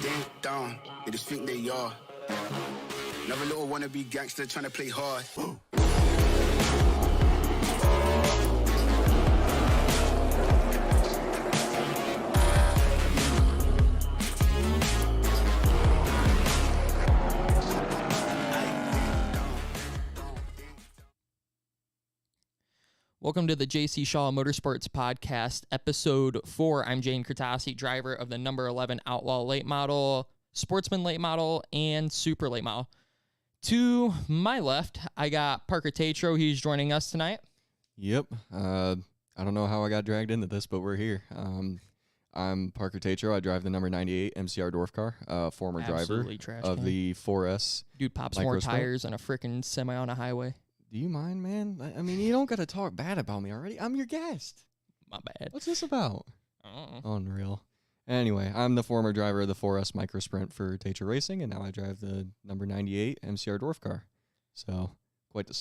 ding dong, they just think they are. Another little wannabe gangster trying to play hard. Woo. Welcome to the JC Shaw Motorsports Podcast, Episode 4. I'm Jaden Kurtasi, driver of the number 11 Outlaw Late Model, Sportsman Late Model, and Super Late Model. To my left, I got Parker Tatro. He's joining us tonight. Yep. I don't know how I got dragged into this, but we're here. I'm Parker Tatro. I drive the number 98 MCR Dwarf car, former Absolutely driver of the 4S. Dude pops more tires than a freaking semi on a highway. Do you mind, man? I mean, you don't got to talk bad about me already. I'm your guest. My bad. What's this about? Oh. Unreal. Anyway, I'm the former driver of the 4S Micro Sprint for Tatro Racing, and now I drive the number 98 MCR Dwarf car. So, quite the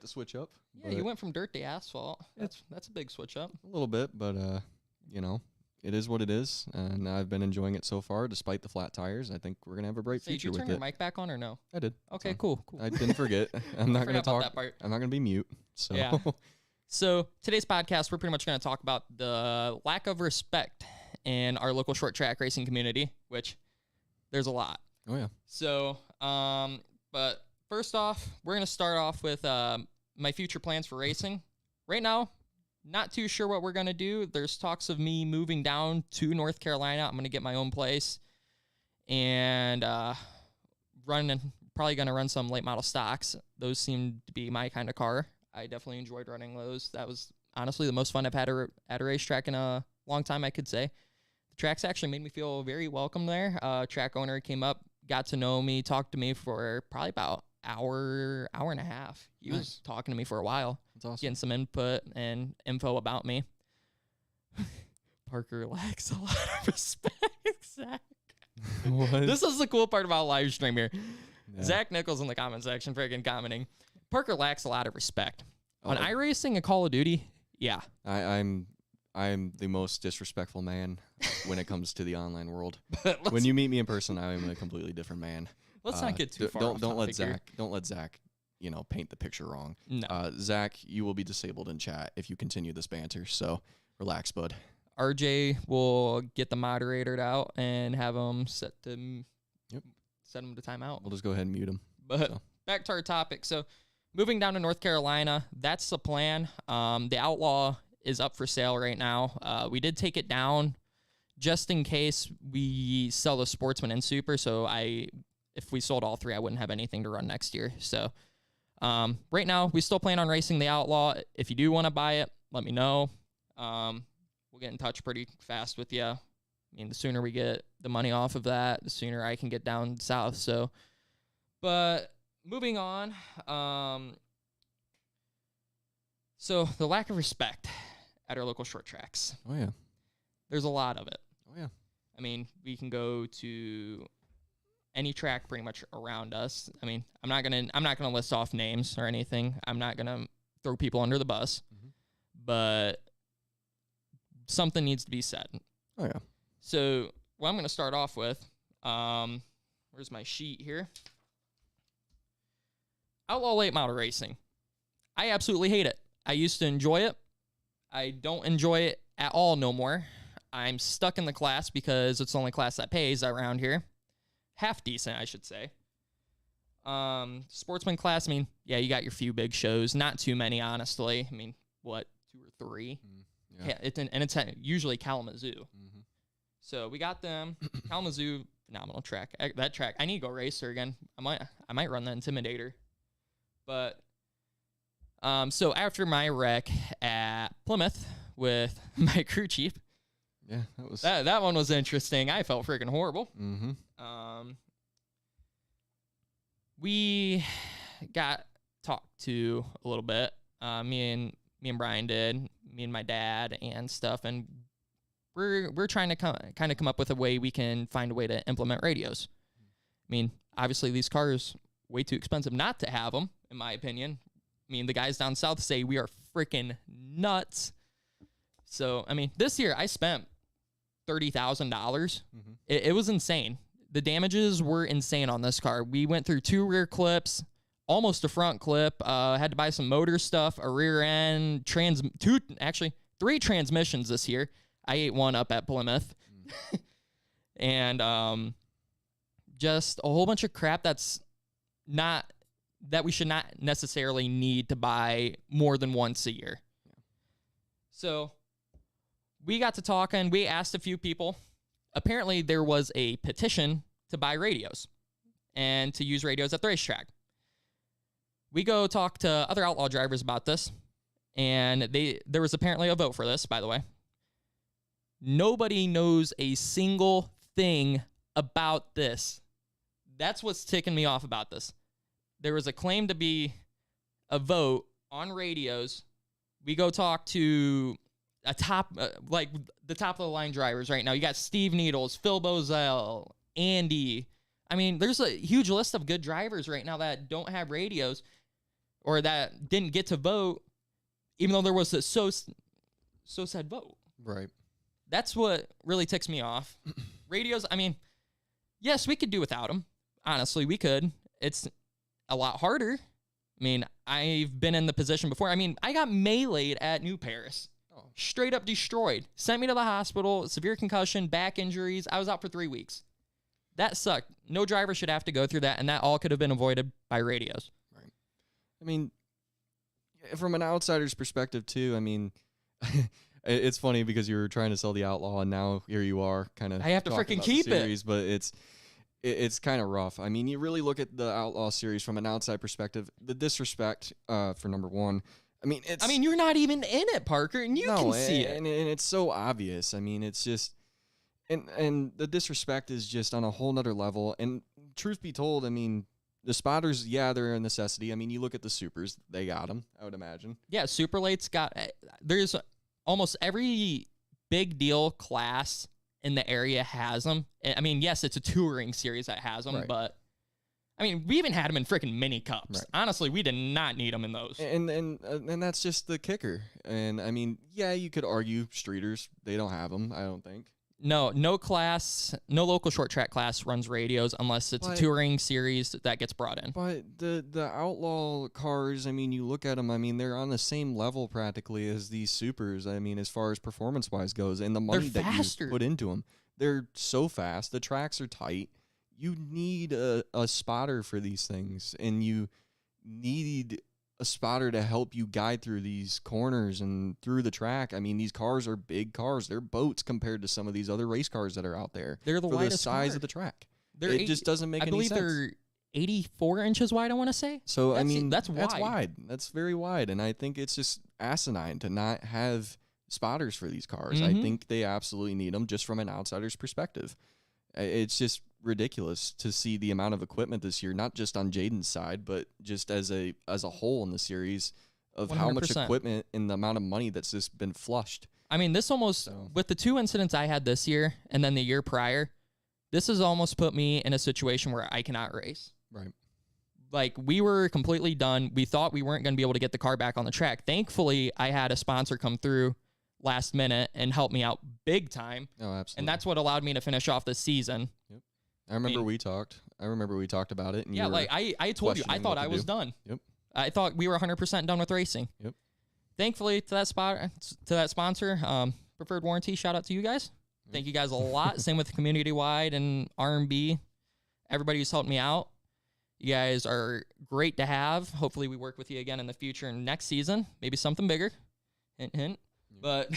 switch up. Yeah, you went from dirt to asphalt. That's a big switch up. A little bit, but, it is what it is, and I've been enjoying it so far, despite the flat tires. I think we're going to have a bright future with it. Did you turn your mic back on or no? I did. Okay, cool. I didn't forget. I'm not going to talk. That part. I'm not going to be mute. So. Yeah. So today's podcast, we're pretty much going to talk about the lack of respect in our local short track racing community, which there's a lot. Oh, yeah. So, but first off, we're going to start off with my future plans for racing. Right now, not too sure what we're going to do. There's talks of me moving down to North Carolina. I'm going to get my own place and probably going to run some late model stocks. Those seem to be my kind of car. I definitely enjoyed running those. That was honestly the most fun I've had at a racetrack in a long time, I could say. The tracks actually made me feel very welcome there. Track owner came up, got to know me, talked to me for probably about hour and a half. He was talking to me for a while. That's awesome. Getting some input and info about me. Parker lacks a lot of respect, Zach. What? This is the cool part about live stream here. Yeah. Zach Nichols in the comment section freaking commenting. Parker lacks a lot of respect. On Oh. iRacing and Call of Duty, yeah. I'm the most disrespectful man when it comes to the online world. When you meet me in person, I'm a completely different man. Let's not get too far Don't let here. Zach, paint the picture wrong. No. Zach, you will be disabled in chat if you continue this banter. So relax, bud. RJ will get the moderator out and have him set him to timeout. We'll just go ahead and mute him. But back to our topic. So moving down to North Carolina, that's the plan. The Outlaw is up for sale right now. We did take it down just in case we sell the Sportsman and Super. So if we sold all three, I wouldn't have anything to run next year. So right now, we still plan on racing the Outlaw. If you do want to buy it, let me know. We'll get in touch pretty fast with you. I mean, the sooner we get the money off of that, the sooner I can get down south. So, but moving on. So the lack of respect at our local short tracks. Oh, yeah. There's a lot of it. Oh, yeah. I mean, we can go to any track pretty much around us. I mean, I'm not gonna list off names or anything. I'm not gonna throw people under the bus, but something needs to be said. Oh, yeah. So what I'm gonna start off with, where's my sheet here? Outlaw late model racing. I absolutely hate it. I used to enjoy it. I don't enjoy it at all no more. I'm stuck in the class because it's the only class that pays around here. Half decent, I should say. Sportsman class, I mean, yeah, you got your few big shows. Not too many, honestly. I mean, what, 2 or 3? Yeah. It's usually Kalamazoo. So we got them. Kalamazoo, phenomenal track. That track, I need to go race there again. I might run the Intimidator. But so after my wreck at Plymouth with my crew chief, yeah, that one was interesting. I felt freaking horrible. We got talked to a little bit. Me and Brian did. Me and my dad and stuff, and we're trying to kind of come up with a way we can find a way to implement radios. I mean, obviously these cars way too expensive not to have them, in my opinion. I mean, the guys down south say we are freaking nuts. So, I mean, this year I spent $30,000. It was insane. the damages were insane on this car. We went through 2 rear clips, almost a front clip, had to buy some motor stuff, a rear end, 3 transmissions this year. I ate one up at Plymouth. And just a whole bunch of crap that we should not necessarily need to buy more than once a year. So we got to talking. We asked a few people. Apparently, there was a petition to buy radios and to use radios at the racetrack. We go talk to other outlaw drivers about this, and there was apparently a vote for this, by the way. Nobody knows a single thing about this. That's what's ticking me off about this. There was a claim to be a vote on radios. We go talk to the top of the line drivers right now. You got Steve Needles, Phil Bozell, Andy. I mean, there's a huge list of good drivers right now that don't have radios or that didn't get to vote, even though there was a so said vote. Right. That's what really ticks me off. Radios, I mean, yes, we could do without them. Honestly, we could. It's a lot harder. I mean, I've been in the position before. I mean, I got meleeed at New Paris. Oh. Straight up destroyed. Sent me to the hospital, severe concussion, back injuries. I was out for 3 weeks. That sucked. No driver should have to go through that, and that all could have been avoided by radios. Right. I mean, from an outsider's perspective, too, I mean, it's funny because you were trying to sell the Outlaw, and now here you are kind of I have to freaking keep it. But it's kind of rough. I mean, you really look at the Outlaw series from an outside perspective, the disrespect for number one. I mean, you're not even in it, Parker, and you can see it. And it's so obvious. I mean, it's just, and the disrespect is just on a whole nother level. And truth be told, I mean, the spotters, yeah, they're a necessity. I mean, you look at the supers, they got them, I would imagine. Yeah, super late's got, there's almost every big deal class in the area has them. I mean, yes, it's a touring series that has them, right. But I mean, we even had them in freaking mini cups. Right. Honestly, we did not need them in those. And that's just the kicker. And I mean, yeah, you could argue streeters, they don't have them, I don't think. No local short track class runs radios unless it's a touring series that gets brought in. But the outlaw cars, I mean, you look at them, I mean, they're on the same level practically as these supers. I mean, as far as performance-wise goes, and the money that you put into them, they're so fast. The tracks are tight. You need a spotter for these things, and you need a spotter to help you guide through these corners and through the track. I mean, these cars are big cars. They're boats compared to some of these other race cars that are out there. They're the widest size of the track. It just doesn't make any sense. I believe they're 84 inches wide, I want to say. So, I mean, that's wide. That's very wide. And I think it's just asinine to not have spotters for these cars. Mm-hmm. I think they absolutely need them just from an outsider's perspective. It's just ridiculous to see the amount of equipment this year, not just on Jaden's side, but just as a whole in the series of 100%. How much equipment and the amount of money that's just been flushed. I mean, this almost, with the 2 incidents I had this year and then the year prior, this has almost put me in a situation where I cannot race. Right. Like, we were completely done. We thought we weren't going to be able to get the car back on the track. Thankfully, I had a sponsor come through last minute and help me out big time. Oh, absolutely. And that's what allowed me to finish off the season. Yep. I remember we talked about it. And yeah, like I told you, I thought I was done. Yep. I thought we were 100% done with racing. Yep. Thankfully, to that sponsor, Preferred Warranty, shout out to you guys. Yep. Thank you guys a lot. Same with Community Wide and R&B. Everybody who's helped me out. You guys are great to have. Hopefully, we work with you again in the future and next season. Maybe something bigger. Hint, hint. But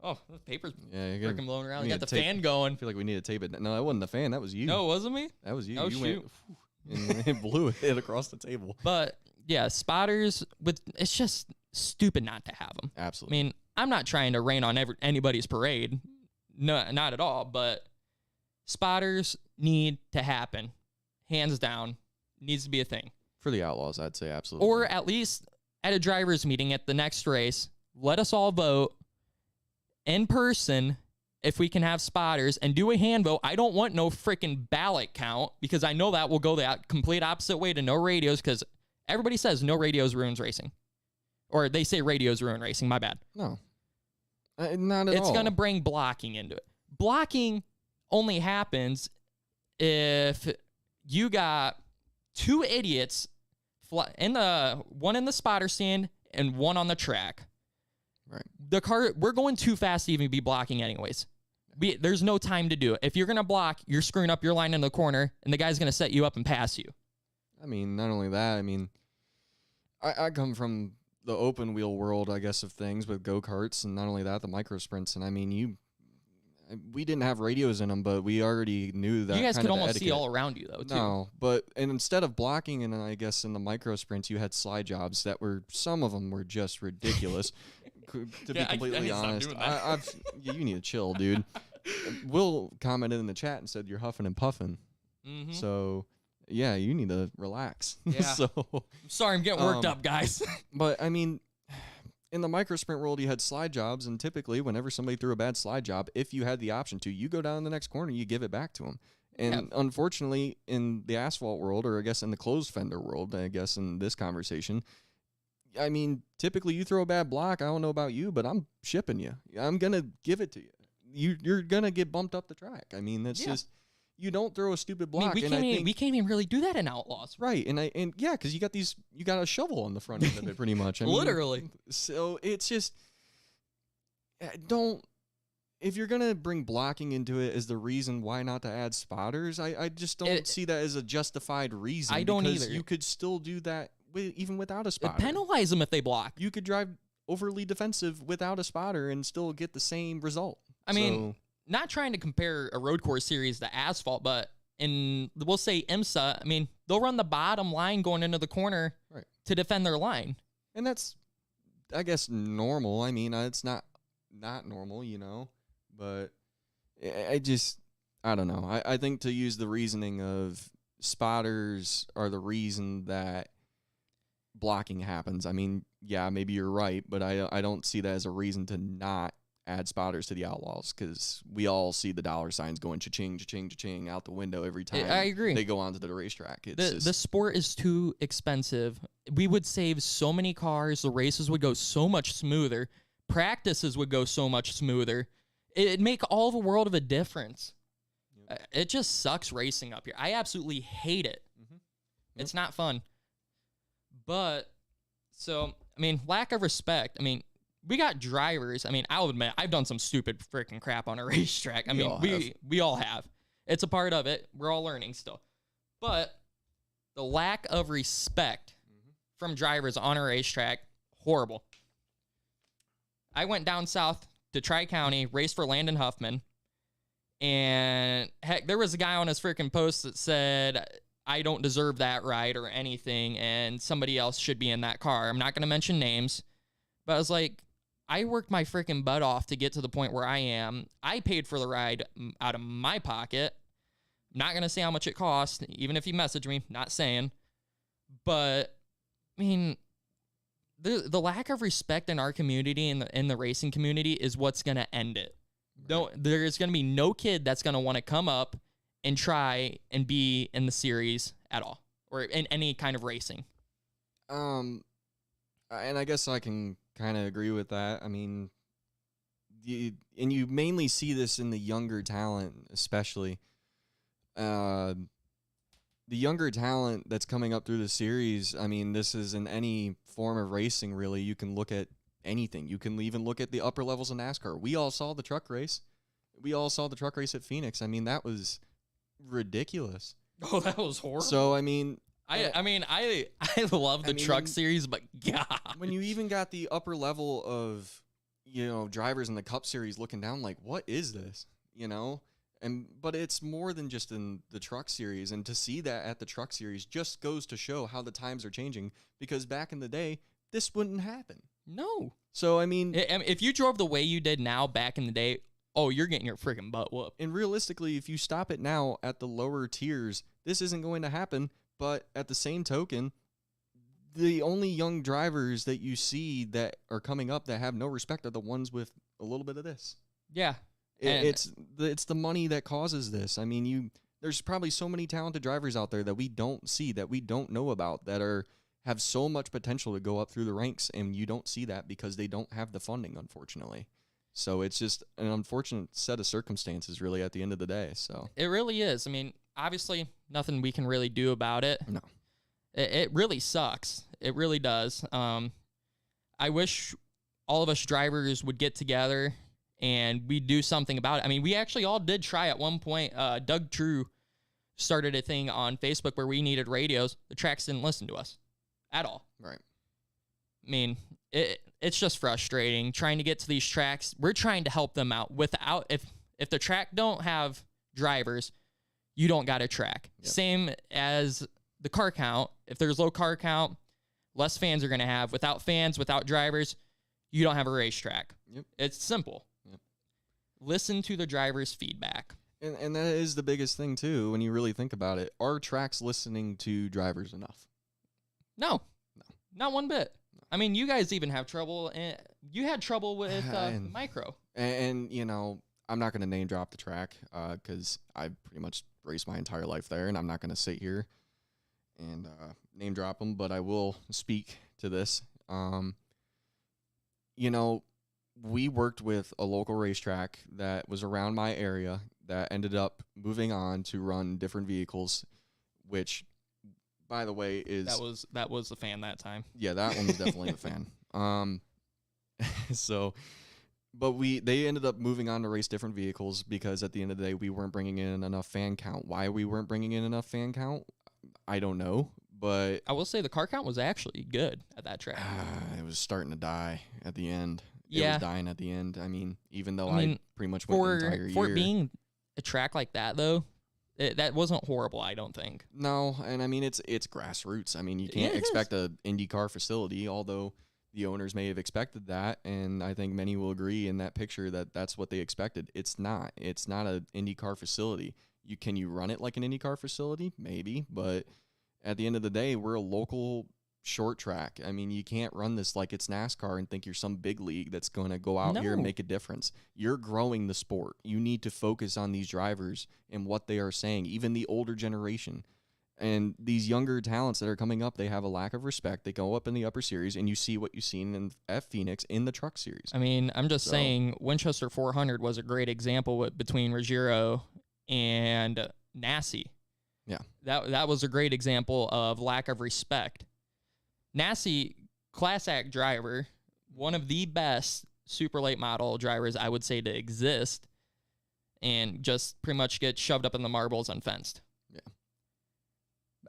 oh, the paper's freaking blowing around. We got the fan going. I feel like we need to tape it. No, that wasn't the fan. That was you. No, it wasn't me. That was you. Oh, you shoot. Went, and it blew it across the table. But yeah, spotters it's just stupid not to have them. Absolutely. I mean, I'm not trying to rain on anybody's parade. No, not at all. But spotters need to happen. Hands down, needs to be a thing. For the Outlaws, I'd say absolutely. Or at least at a driver's meeting at the next race, let us all vote in person if we can have spotters and do a hand vote. I don't want no freaking ballot count because I know that will go the complete opposite way to no radios because everybody says no radios ruins racing. Or they say radios ruin racing. My bad. No. Not at all. It's going to bring blocking into it. Blocking only happens if you got two idiots, one in the spotter stand and one on the track, right? We're going too fast to even be blocking anyways. There's no time to do it. If you're going to block, you're screwing up your line in the corner, and the guy's going to set you up and pass you. I mean, not only that, I mean, I come from the open wheel world, I guess, of things with go-karts, and not only that, the micro sprints. And I mean, we didn't have radios in them, but we already knew that. You guys kind could of almost etiquette. see all around you, though, too. No, and instead of blocking, and I guess in the micro sprints, you had slide jobs that some of them were just ridiculous. To be completely honest, you need to chill, dude. Will commented in the chat and said you're huffing and puffing. Mm-hmm. So, yeah, you need to relax. Yeah. So, sorry, I'm getting worked up, guys. But, I mean, in the micro sprint world, you had slide jobs, and typically whenever somebody threw a bad slide job, if you had the option to, you go down the next corner, you give it back to them. And unfortunately, in the asphalt world, or I guess in the closed fender world, I guess in this conversation, I mean, typically you throw a bad block, I don't know about you, but I'm shipping you. I'm going to give it to you. You're going to get bumped up the track. I mean, that's just, you don't throw a stupid block. I mean, we can't even really do that in Outlaws. Right. And yeah, because you got a shovel on the front end of it pretty much. I mean, literally. So it's just, if you're going to bring blocking into it as the reason why not to add spotters, I just don't see that as a justified reason. I don't either. You could still do that even without a spotter. Penalize them if they block. You could drive overly defensive without a spotter and still get the same result. I mean, not trying to compare a road course series to asphalt, but we'll say IMSA, I mean, they'll run the bottom line going into the corner to defend their line. And that's, I guess, normal. I mean, it's not normal, but I don't know. I think to use the reasoning of spotters are the reason that blocking happens. I mean, yeah, maybe you're right, but I don't see that as a reason to not add spotters to the Outlaws, because we all see the dollar signs going cha-ching, cha-ching, cha-ching out the window every time I agree. they go onto the racetrack. The sport is too expensive. We would save so many cars. The races would go so much smoother. Practices would go so much smoother. It'd make all the world of a difference. Yep. It just sucks racing up here. I absolutely hate it. Mm-hmm. Yep. It's not fun. But, so, I mean, lack of respect. I mean, we got drivers. I mean, I'll admit, I've done some stupid freaking crap on a racetrack. I mean, we all have. It's a part of it. We're all learning still. But the lack of respect from drivers on a racetrack, horrible. I went down south to Tri-County, raced for Landon Huffman, and heck, there was a guy on his freaking post that said, I don't deserve that ride or anything, and somebody else should be in that car. I'm not going to mention names, but I was like, I worked my freaking butt off to get to the point where I am. I paid for the ride out of my pocket. I'm not going to say how much it cost, even if you message me, not saying. But, I mean, the lack of respect in our community and in the racing community is what's going to end it. Right. There's going to be no kid that's going to want to come up and try and be in the series at all, or in any kind of racing. And I guess I can kind of agree with that. I mean, you mainly see this in the younger talent, especially. The younger talent that's coming up through the series, I mean, this is in any form of racing, really. You can look at anything. You can even look at the upper levels of NASCAR. We all saw the truck race. We all saw the truck race at Phoenix. I mean, that was ridiculous. Oh, that was horrible. So, I mean, I love the truck series, but God. When you even got the upper level of, drivers in the Cup Series looking down like, what is this? But it's more than just in the truck series. And to see that at the truck series just goes to show how the times are changing, because back in the day, this wouldn't happen. No. So, I mean, if you drove the way you did now back in the day, oh, you're getting your freaking butt whooped. And realistically, if you stop it now at the lower tiers, this isn't going to happen. But at the same token, the only young drivers that you see that are coming up that have no respect are the ones with a little bit of this. Yeah. It's the money that causes this. I mean, there's probably so many talented drivers out there that we don't see, that we don't know about, that have so much potential to go up through the ranks, and you don't see that because they don't have the funding, unfortunately. So it's just an unfortunate set of circumstances, really, at the end of the day. So it really is. I mean, obviously nothing we can really do about it. No. It really sucks. It really does. I wish all of us drivers would get together and we do something about it. I mean, we actually all did try at one point. Doug True started a thing on Facebook where we needed radios. The tracks didn't listen to us at all. Right. I mean, it's just frustrating trying to get to these tracks. We're trying to help them out. If the track don't have drivers, you don't got a track. Yep. Same as the car count. If there's low car count, less fans are going to have. Without fans, without drivers, you don't have a racetrack. Yep. It's simple. Yep. Listen to the driver's feedback. And that is the biggest thing, too, when you really think about it. Are tracks listening to drivers enough? No. Not one bit. No. I mean, you guys even have trouble. You had trouble with micro. And, you know, I'm not going to name drop the track because I pretty much raced my entire life there, and I'm not going to sit here and name drop them, but I will speak to this. You know, we worked with a local racetrack that was around my area that ended up moving on to run different vehicles, which, by the way, is... That was a fan that time. Yeah, that one was definitely a fan. But they ended up moving on to race different vehicles because at the end of the day, we weren't bringing in enough fan count. Why we weren't bringing in enough fan count, I don't know. But I will say the car count was actually good at that track. It was starting to die at the end. Yeah. It was dying at the end. I mean, even though I pretty much went the entire year. For it being a track like that, though, that wasn't horrible, I don't think. No, and I mean, it's grassroots. I mean, you can't expect an IndyCar facility, although the owners may have expected that, and I think many will agree in that picture that that's what they expected. It's not. It's not an IndyCar facility. Can you run it like an IndyCar facility? Maybe, but at the end of the day, we're a local short track. I mean, you can't run this like it's NASCAR and think you're some big league that's going to go out here and make a difference. You're growing the sport. You need to focus on these drivers and what they are saying, even the older generation. And these younger talents that are coming up, they have a lack of respect. They go up in the upper series, and you see what you've seen at Phoenix in the truck series. I mean, I'm just saying Winchester 400 was a great example between Ruggiero and Nassi. Yeah. That was a great example of lack of respect. Nassi, class act driver, one of the best super late model drivers, I would say, to exist, and just pretty much get shoved up in the marbles unfenced. Yeah.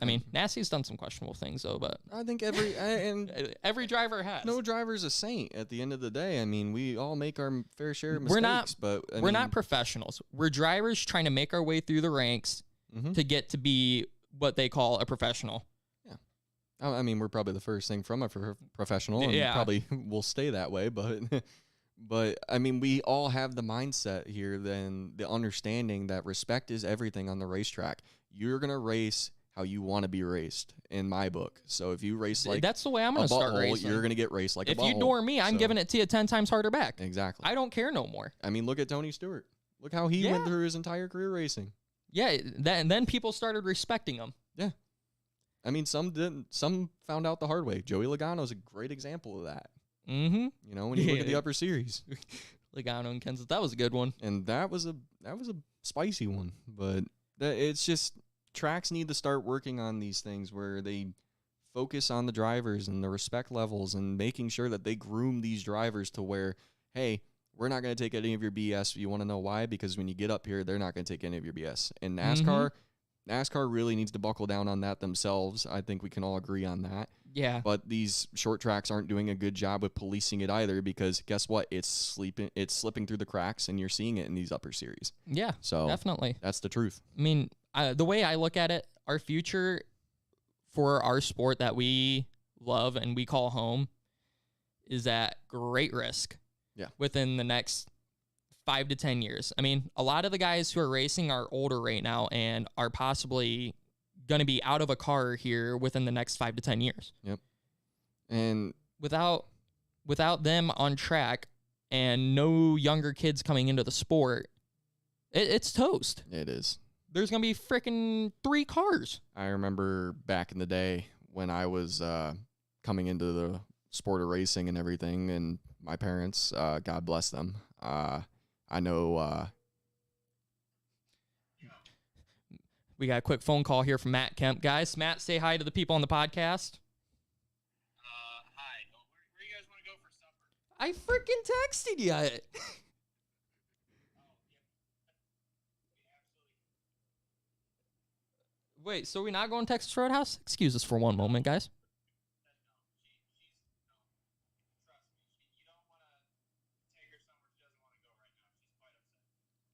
I mean, Nassi's done some questionable things, though, but I think every driver has. No driver's a saint at the end of the day. I mean, we all make our fair share of mistakes, we're not professionals. We're drivers trying to make our way through the ranks to get to be what they call a professional. Yeah. I mean, we're probably the first thing from a professional, and probably will stay that way, but I mean, we all have the mindset here, then the understanding that respect is everything on the racetrack. You're going to race how you want to be raced, in my book. So if you race like that's the way I'm going to start racing. You're going to get raced like a butthole. If you door me, I'm giving it to you 10 times harder back. Exactly. I don't care no more. I mean, look at Tony Stewart. Look how he went through his entire career racing. Yeah, and then people started respecting him. Yeah. I mean, some didn't. Some found out the hard way. Joey Logano is a great example of that. Mm-hmm. You know, when you look at the upper series. Logano and Kansas, that was a good one. And that was a spicy one. But it's just... Tracks need to start working on these things where they focus on the drivers and the respect levels and making sure that they groom these drivers to where, hey, we're not going to take any of your BS. You want to know why? Because when you get up here, they're not going to take any of your BS. And NASCAR really needs to buckle down on that themselves. I think we can all agree on that. Yeah. But these short tracks aren't doing a good job with policing it either because guess what? It's slipping through the cracks, and you're seeing it in these upper series. Yeah, so definitely. That's the truth. I mean, the way I look at it, our future for our sport that we love and we call home is at great risk within the next 5 to 10 years. I mean, a lot of the guys who are racing are older right now and are possibly going to be out of a car here within the next 5 to 10 years. Yep. And without them on track and no younger kids coming into the sport, it's toast. It is. There's going to be freaking 3 cars. I remember back in the day when I was coming into the sport of racing and everything, and my parents, God bless them, I know... We got a quick phone call here from Matt Kemp. Guys, Matt, say hi to the people on the podcast. Hi. Where do you guys want to go for supper? I freaking texted you. Wait, so we're not going to Texas Roadhouse? Excuse us for one moment, guys.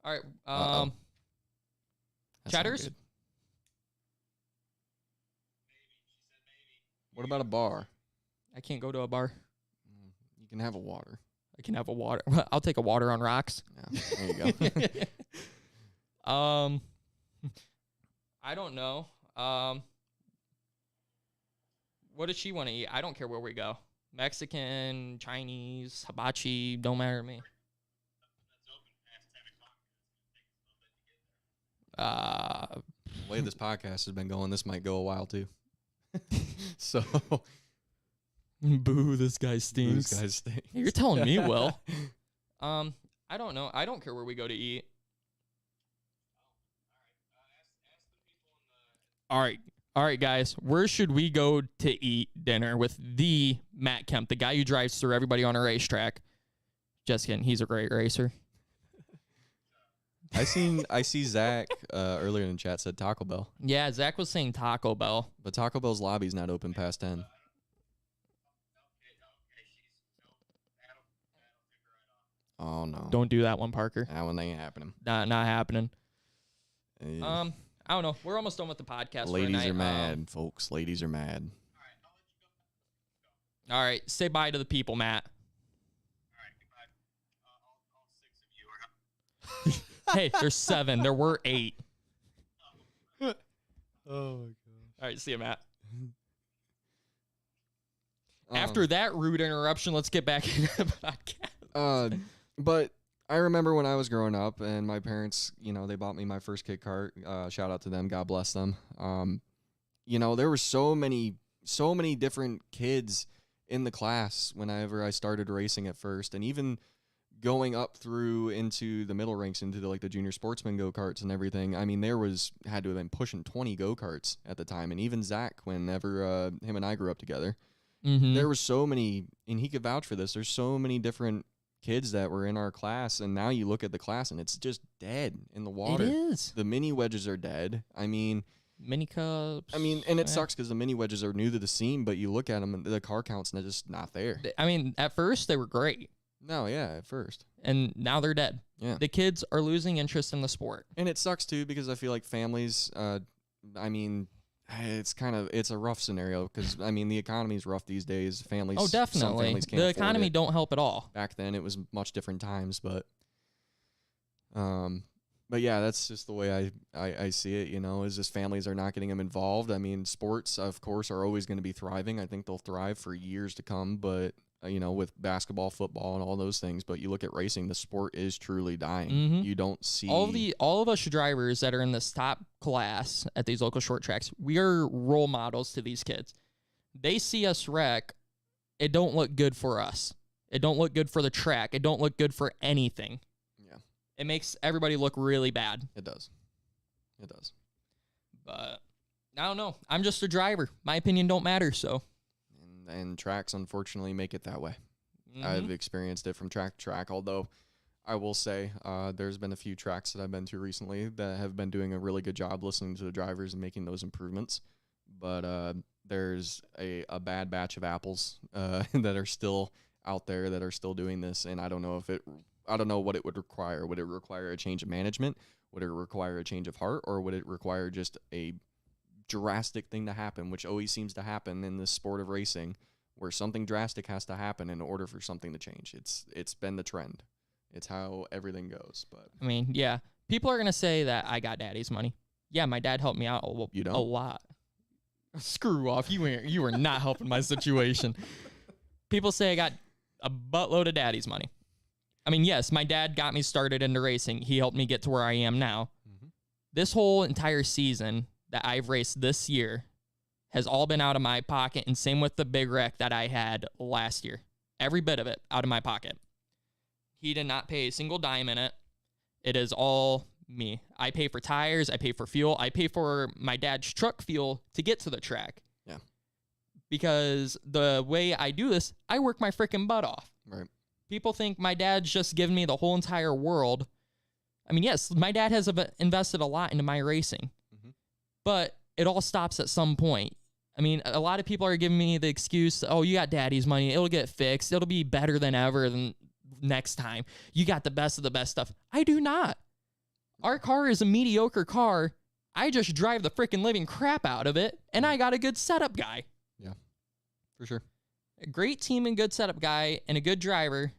All right, Chatters? What about a bar? I can't go to a bar. You can have a water. I can have a water. I'll take a water on rocks. Yeah, there you go. I don't know. What does she want to eat? I don't care where we go. Mexican, Chinese, hibachi, don't matter to me. The way this podcast has been going, this might go a while too. So, boo, this guy stinks. This guy stinks. You're telling me, Will. I don't know. I don't care where we go to eat. All right, guys. Where should we go to eat dinner with the Matt Kemp, the guy who drives through everybody on a racetrack? Just kidding. He's a great racer. I see Zach earlier in the chat said Taco Bell. Yeah, Zach was saying Taco Bell. But Taco Bell's lobby's not open past 10. Oh, no. Don't do that one, Parker. That one ain't happening. Not happening. Yeah. I don't know. We're almost done with the podcast. Ladies are mad, folks. Ladies are mad. All right. Say bye to the people, Matt. All right, goodbye. All 6 of you are. Hey, there's 7. There were 8. Oh, my God. All right. See you, Matt. After that rude interruption, let's get back into the podcast. But I remember when I was growing up and my parents, they bought me my first kit cart. Shout out to them. God bless them. There were so many different kids in the class whenever I started racing at first. And even going up through into the middle ranks, into the junior sportsman go-karts and everything. I mean, had to have been pushing 20 go-karts at the time. And even Zach, whenever him and I grew up together, there were so many, and he could vouch for this, there's so many different kids that were in our class, and now you look at the class and it's just dead in the water. It is. The mini wedges are dead. I mean, mini cups. I mean, and it sucks because the mini wedges are new to the scene, but you look at them and the car count's just not there. I mean, at first they were great. No, yeah, at first. And now they're dead. Yeah. The kids are losing interest in the sport. And it sucks too because I feel like families, it's a rough scenario because, the economy's rough these days. Families. Oh, definitely. Some families can't the afford economy it. don't help at all. Back then it was much different times, but yeah, that's just the way I see it, is just families are not getting them involved. I mean, sports, of course, are always going to be thriving. I think they'll thrive for years to come, but with basketball, football, and all those things. But you look at racing, the sport is truly dying. You don't see all of us drivers that are in this top class at these local short tracks. We are role models to these kids. They see us wreck. It don't look good for us. It don't look good for the track. It don't look good for anything. Yeah, it makes everybody look really bad. It does. But I don't know. I'm just a driver. My opinion don't matter. So. And tracks, unfortunately, make it that way. I've experienced it from track to track, although I will say there's been a few tracks that I've been to recently that have been doing a really good job listening to the drivers and making those improvements. But there's a bad batch of apples that are still out there that are still doing this, and I don't know what it would require. Would it require a change of management? Would it require a change of heart? Or would it require just a drastic thing to happen, which always seems to happen in this sport of racing, where something drastic has to happen in order for something to change? It's been the trend. It's how everything goes. But I mean, yeah, people are gonna say that I got daddy's money. Yeah, my dad helped me out a lot. Screw off. You were not helping my situation. People say I got a buttload of daddy's money. I mean, yes, my dad got me started into racing. He helped me get to where I am now. This whole entire season that I've raced this year has all been out of my pocket, and same with the big wreck that I had last year. Every bit of it out of my pocket. He did not pay a single dime in it. It has all me. I pay for tires. I pay for fuel. I pay for my dad's truck fuel to get to the track. Yeah. Because the way I do this, I work my freaking butt off. Right. People think my dad's just giving me the whole entire world. I mean, yes, my dad has invested a lot into my racing, but it all stops at some point. I mean, a lot of people are giving me the excuse, oh, you got daddy's money. It'll get fixed. It'll be better than ever than next time. You got the best of the best stuff. I do not. Our car is a mediocre car. I just drive the freaking living crap out of it, and I got a good setup guy. Yeah, for sure. A great team and good setup guy and a good driver,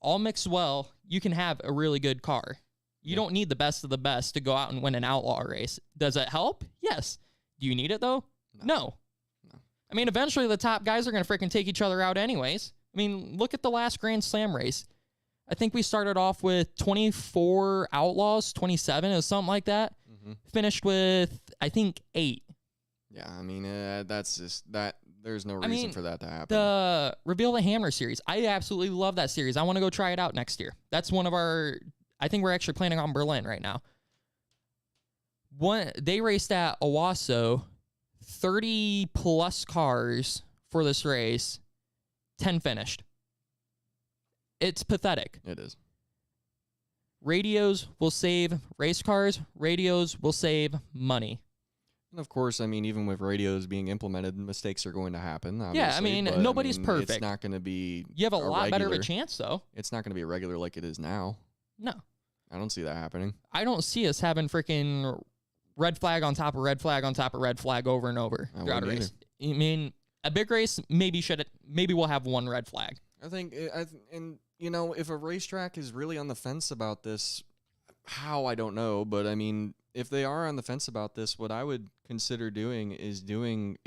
all mixed well, you can have a really good car. You don't need the best of the best to go out and win an outlaw race. Does it help? Yes. Do you need it, though? No. I mean, eventually the top guys are going to freaking take each other out anyways. I mean, look at the last Grand Slam race. I think we started off with 24 outlaws, 27 or something like that. Finished with, I think, 8. Yeah, I mean, that's just that. There's no reason for that to happen. The Reveal the Hammer series, I absolutely love that series. I want to go try it out next year. That's one of our, I think we're actually planning on Berlin right now. They raced at Owasso, 30 plus cars for this race, 10 finished. It's pathetic. It is. Radios will save race cars. Radios will save money. And of course, I mean, even with radios being implemented, mistakes are going to happen. Yeah, I mean, nobody's perfect. It's not going to be. You have a lot better of a chance, though. It's not going to be a regular like it is now. No. I don't see that happening. I don't see us having freaking red flag on top of red flag on top of red flag over and over throughout a race. I mean, a big race, maybe we'll have one red flag. I think, and you know, if a racetrack is really on the fence about this, how, I don't know, but I mean, if they are on the fence about this, what I would consider doing is doing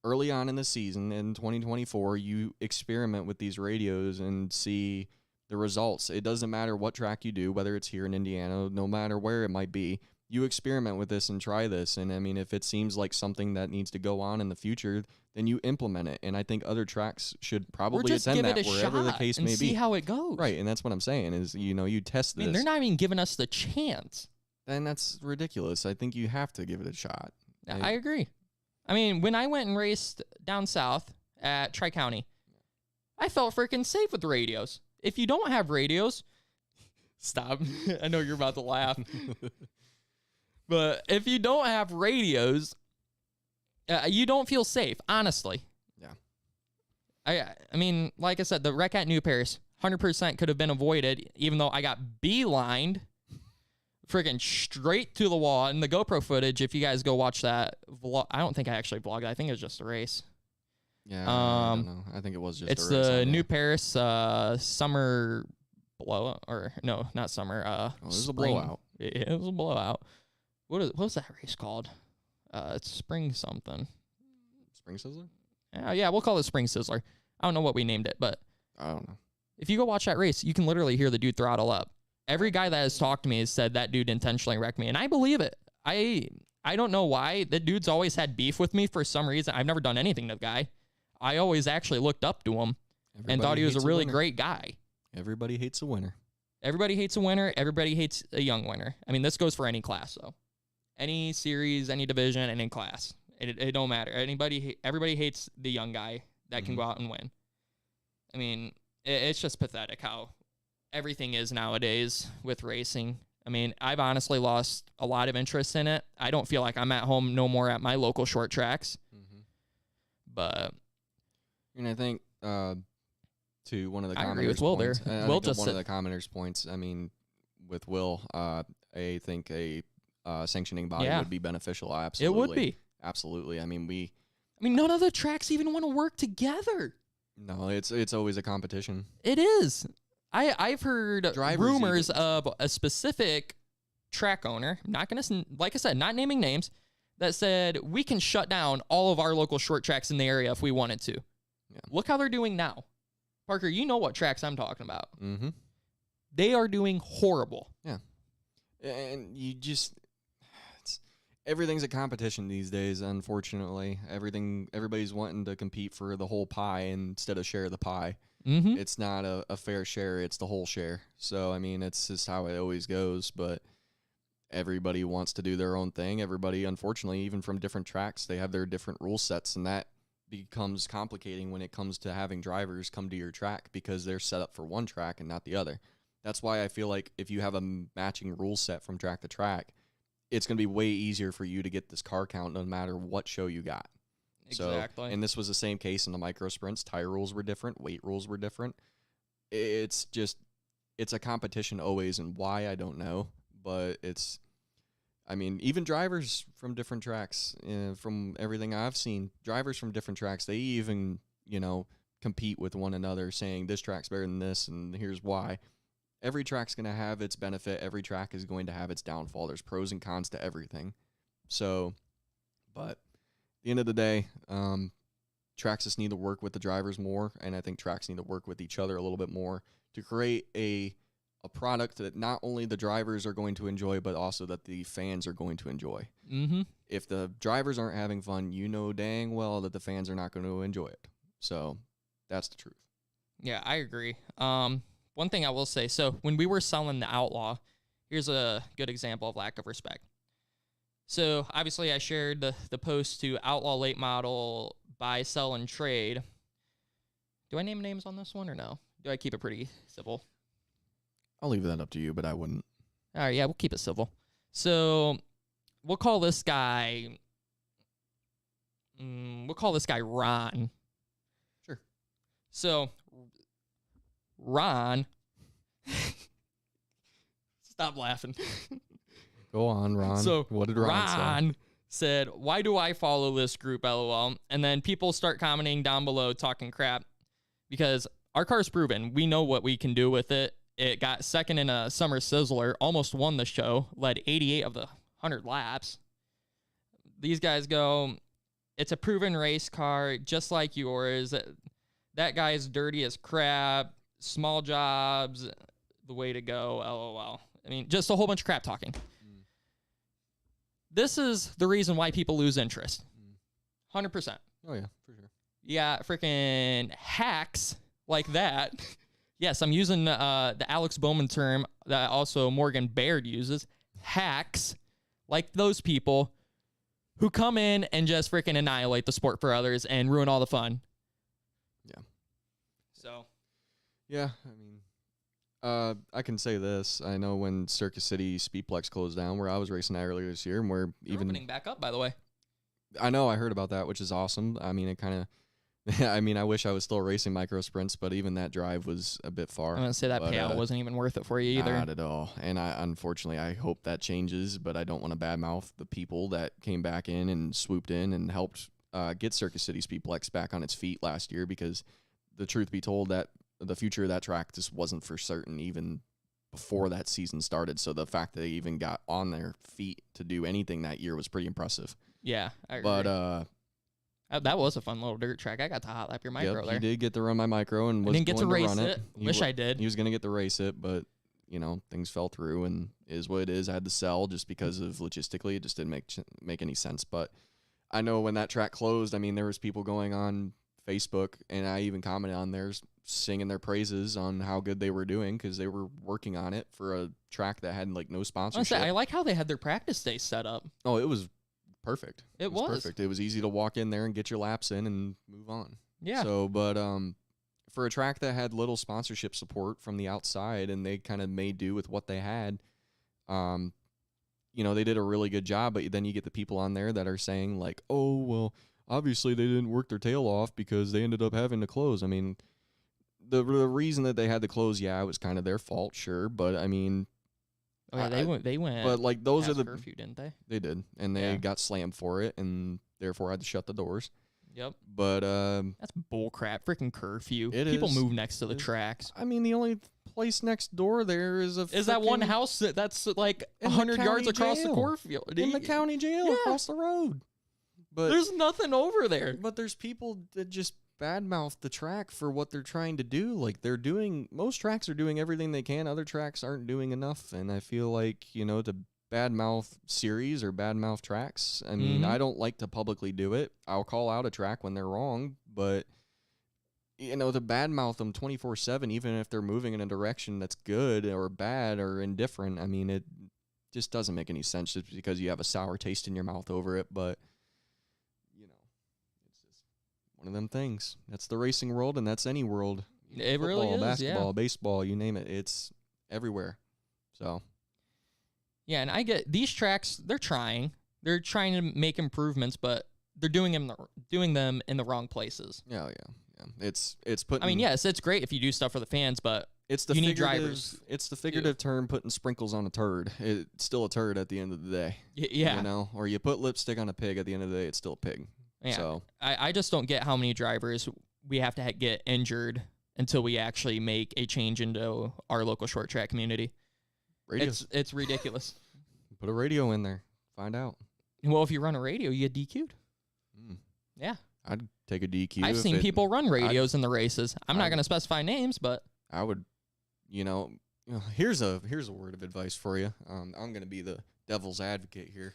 early on in the season in 2024, you experiment with these radios and see the results. It doesn't matter what track you do, whether it's here in Indiana, no matter where it might be. You experiment with this and try this. And I mean, if it seems like something that needs to go on in the future, then you implement it. And I think other tracks should probably attend that wherever the case may be. See how it goes. Right. And that's what I'm saying is, you know, you test this. I mean, they're not even giving us the chance. And that's ridiculous. I think you have to give it a shot. I agree. I mean, when I went and raced down south at Tri-County, I felt freaking safe with the radios. If you don't have radios, stop. I know you're about to laugh. But if you don't have radios, you don't feel safe, honestly. Yeah. I mean, like I said, the wreck at New Paris, 100% could have been avoided, even though I got beelined freaking straight to the wall. And the GoPro footage, if you guys go watch that vlog, I don't think I actually vlogged it. I think it was just a race. Yeah, I don't know. I think it was just it's a race. It's the New Paris summer blowout, or no, not summer. It was spring. a blowout. It was a blowout. What was that race called? It's Spring something. Spring Sizzler? Yeah, we'll call it Spring Sizzler. I don't know what we named it, but I don't know. If you go watch that race, you can literally hear the dude throttle up. Every guy that has talked to me has said that dude intentionally wrecked me, and I believe it. I don't know why. The dude's always had beef with me for some reason. I've never done anything to the guy. I always actually looked up to him and thought he was a really great guy. Everybody hates a winner. Everybody hates a winner. Everybody hates a young winner. I mean, this goes for any class, though. Any series, any division, any class. It don't matter. Everybody hates the young guy that can go out and win. I mean, it's just pathetic how everything is nowadays with racing. I mean, I've honestly lost a lot of interest in it. I don't feel like I'm at home no more at my local short tracks. But and I think to one of the I commenters' agree with Will points, there. Will just one of the commenters' points. I mean, with Will, I think a sanctioning body would be beneficial. Absolutely, it would be. Absolutely. I mean, none of the tracks even want to work together. No, it's always a competition. It is. I've heard rumors even of a specific track owner, not gonna, like I said, not naming names, that said we can shut down all of our local short tracks in the area if we wanted to. Yeah. Look how they're doing now. Parker, you know what tracks I'm talking about. Mm-hmm. They are doing horrible. Yeah. And you just... everything's a competition these days, unfortunately. Everybody's wanting to compete for the whole pie instead of share the pie. Mm-hmm. It's not a fair share. It's the whole share. So, I mean, it's just how it always goes. But everybody wants to do their own thing. Everybody, unfortunately, even from different tracks, they have their different rule sets. And that becomes complicating when it comes to having drivers come to your track because they're set up for one track and not the other. That's why I feel like if you have a matching rule set from track to track, it's going to be way easier for you to get this car count no matter what show you got. Exactly. So, and this was the same case in the micro sprints. Tire rules were different. Weight rules were different. It's a competition always, and why, I don't know. But even drivers from different tracks, from everything I've seen, drivers from different tracks, they even, compete with one another saying this track's better than this, and here's why. Every track's going to have its benefit. Every track is going to have its downfall. There's pros and cons to everything. So, but at the end of the day, tracks just need to work with the drivers more, and I think tracks need to work with each other a little bit more to create a product that not only the drivers are going to enjoy, but also that the fans are going to enjoy. Mm-hmm. If the drivers aren't having fun, you know dang well that the fans are not going to enjoy it. So that's the truth. Yeah, I agree. One thing I will say, so when we were selling the Outlaw, here's a good example of lack of respect. So obviously I shared the post to Outlaw Late Model buy, sell, and trade. Do I name names on this one or no? Do I keep it pretty civil? I'll leave that up to you, but I wouldn't. All right, yeah, we'll keep it civil. So we'll call this guy Ron. Sure. So Ron, stop laughing. Go on, Ron. So what did Ron said, "Why do I follow this group, LOL?" And then people start commenting down below, talking crap, because our car's proven. We know what we can do with it. It got second in a summer sizzler, almost won the show, led 88 of the 100 laps. These guys go, it's a proven race car, just like yours. That guy's dirty as crap. Small jobs, the way to go, LOL. I mean, just a whole bunch of crap talking. This is the reason why people lose interest. 100%. Oh, yeah, for sure. Yeah, freaking hacks like that. Yes, I'm using the Alex Bowman term that also Morgan Baird uses. Hacks like those people who come in and just freaking annihilate the sport for others and ruin all the fun. Yeah. So. Yeah, I can say this. I know when Circus City Speedplex closed down, where I was racing at earlier this year, and we're even opening back up, by the way. I know, I heard about that, which is awesome. I mean, it kind of. I wish I was still racing micro sprints, but even that drive was a bit far. I'm gonna say that payout wasn't even worth it for you either. Not at all. And unfortunately, I hope that changes, but I don't want to badmouth the people that came back in and swooped in and helped get Circus City Speedplex back on its feet last year, because the truth be told, that the future of that track just wasn't for certain even before that season started. So the fact that they even got on their feet to do anything that year was pretty impressive. Yeah, I agree. But that was a fun little dirt track. I got to hot lap your micro there. He did get to run my micro and was I didn't get to going race run it. Wish I did. He was going to get to race it, but things fell through, and is what it is. I had to sell just because of logistically. It just didn't make any sense. But I know when that track closed, there was people going on Facebook, and I even commented on theirs, singing their praises on how good they were doing because they were working on it for a track that had no sponsorship. I like how they had their practice day set up. Oh, it was perfect. It was perfect. It was easy to walk in there and get your laps in and move on. Yeah. So, but for a track that had little sponsorship support from the outside, and they kind of made do with what they had, they did a really good job. But then you get the people on there that are saying like, "Oh, well, obviously they didn't work their tail off because they ended up having to close." The reason that they had to close, it was kind of their fault, sure, but they went. But like those are the curfew, didn't they? They did, and they got slammed for it, and therefore had to shut the doors. Yep. But that's bull crap. Freaking curfew. People move next to the tracks. The only place next door there is that one house that's like 100 yards across the cornfield in the county jail across the road. But there's nothing over there. But there's people that just badmouth the track for what they're trying to do. Like most tracks are doing everything they can. Other tracks aren't doing enough. And I feel like, to badmouth series or badmouth tracks. I don't like to publicly do it. I'll call out a track when they're wrong, but to badmouth them 24/7, even if they're moving in a direction that's good or bad or indifferent. I mean, it just doesn't make any sense just because you have a sour taste in your mouth over it. But, it's just one of them things. That's the racing world, and that's any world. It Football, really is, basketball, baseball, you name it. It's everywhere. So. Yeah, and I get these tracks, they're trying to make improvements, but they're doing them in the wrong places. Yeah. It's putting. I mean, yes, it's great if you do stuff for the fans, but you need drivers. It's the figurative term putting sprinkles on a turd. It's still a turd at the end of the day. Yeah. Or you put lipstick on a pig. At the end of the day, it's still a pig. Yeah. So I just don't get how many drivers we have to get injured until we actually make a change into our local short track community. Radios. It's ridiculous. Put a radio in there. Find out. Well, if you run a radio, you get DQ'd. Yeah. I'd take a DQ. I've seen people run radios in the races. I'm not going to specify names, but I would, here's a word of advice for you. I'm going to be the devil's advocate here.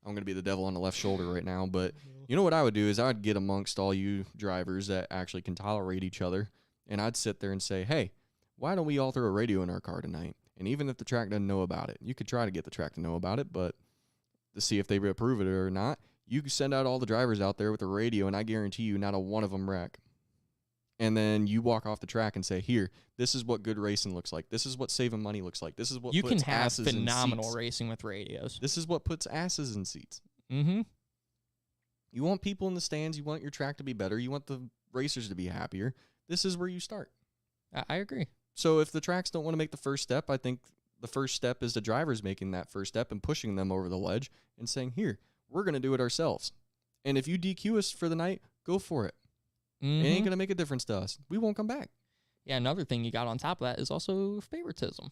I'm going to be the devil on the left shoulder right now. But you know what I would do is I would get amongst all you drivers that actually can tolerate each other, and I'd sit there and say, hey, why don't we all throw a radio in our car tonight? And even if the track doesn't know about it, you could try to get the track to know about it, but to see if they approve it or not, you can send out all the drivers out there with a radio, and I guarantee you not a one of them wreck. And then you walk off the track and say, here, this is what good racing looks like. This is what saving money looks like. This is what you puts can have asses phenomenal in seats. racing with radios. This is what puts asses in seats. Mm-hmm. You want people in the stands. You want your track to be better. You want the racers to be happier. This is where you start. I agree. So if the tracks don't want to make the first step, I think the first step is the drivers making that first step and pushing them over the ledge and saying, here, we're going to do it ourselves. And if you DQ us for the night, go for it. Mm-hmm. It ain't going to make a difference to us. We won't come back. Yeah, another thing you got on top of that is also favoritism.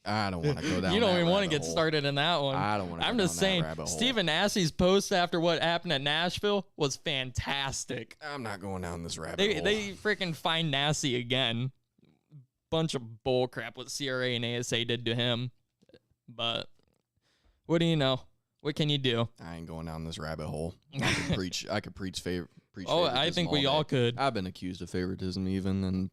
I don't want to go down You don't that even want to rabbit get hole. started in that one. I don't want to I'm go just down saying, that rabbit hole. Stephen Assie's post after what happened at Nashville was fantastic. I'm not going down this rabbit hole. They freaking find Nassie again. Bunch of bullcrap what CRA and ASA did to him. But what do you know? What can you do? I ain't going down this rabbit hole. I could preach Oh, I think we all could. I've been accused of favoritism even, and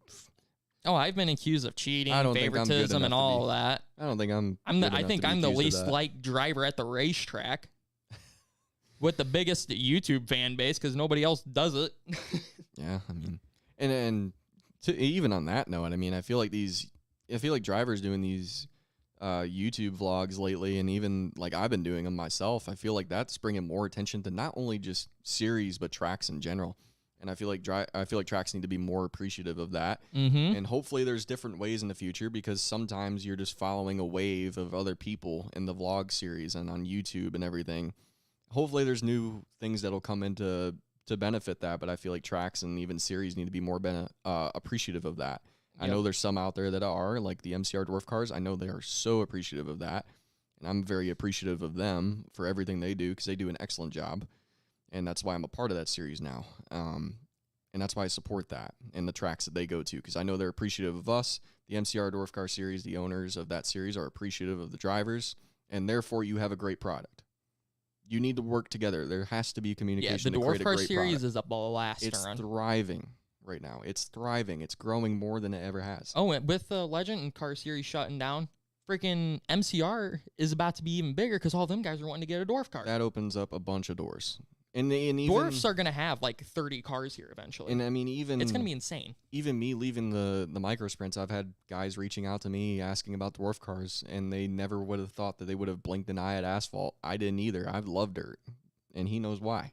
I've been accused of cheating, I don't think I'm good favoritism, and enough to all be- that. I don't think I'm I think I'm the least liked driver at the racetrack with the biggest YouTube fan base because nobody else does it. Yeah, I mean, and even on that note, I mean, I feel like drivers doing these YouTube vlogs lately, and even like I've been doing them myself, I feel like that's bringing more attention to not only just series but tracks in general. And I feel like tracks need to be more appreciative of that. Mm-hmm. And hopefully there's different ways in the future, because sometimes you're just following a wave of other people in the vlog series and on YouTube and everything. Hopefully there's new things that'll come into to benefit that, but I feel like tracks and even series need to be more appreciative of that. Yep. I know there's some out there that are, like the MCR Dwarf Cars. I know they are so appreciative of that, and I'm very appreciative of them for everything they do because they do an excellent job. And that's why I'm a part of that series now. And that's why I support that and the tracks that they go to, because I know they're appreciative of us. The MCR Dwarf Car Series, the owners of that series, are appreciative of the drivers, and therefore you have a great product. You need to work together. There has to be communication. Yeah, the Dwarf Car Series product. is a blast to It's run. thriving right now. It's thriving. It's growing more than it ever has. Oh, and with the Legend and Car Series shutting down, freaking MCR is about to be even bigger because all them guys are wanting to get a dwarf car. That opens up a bunch of doors. And even, dwarfs are going to have like 30 cars here eventually. And I mean, it's going to be insane. Even me leaving the micro sprints, I've had guys reaching out to me asking about dwarf cars, and they never would have thought that they would have blinked an eye at asphalt. I didn't either. I love dirt, and he knows why.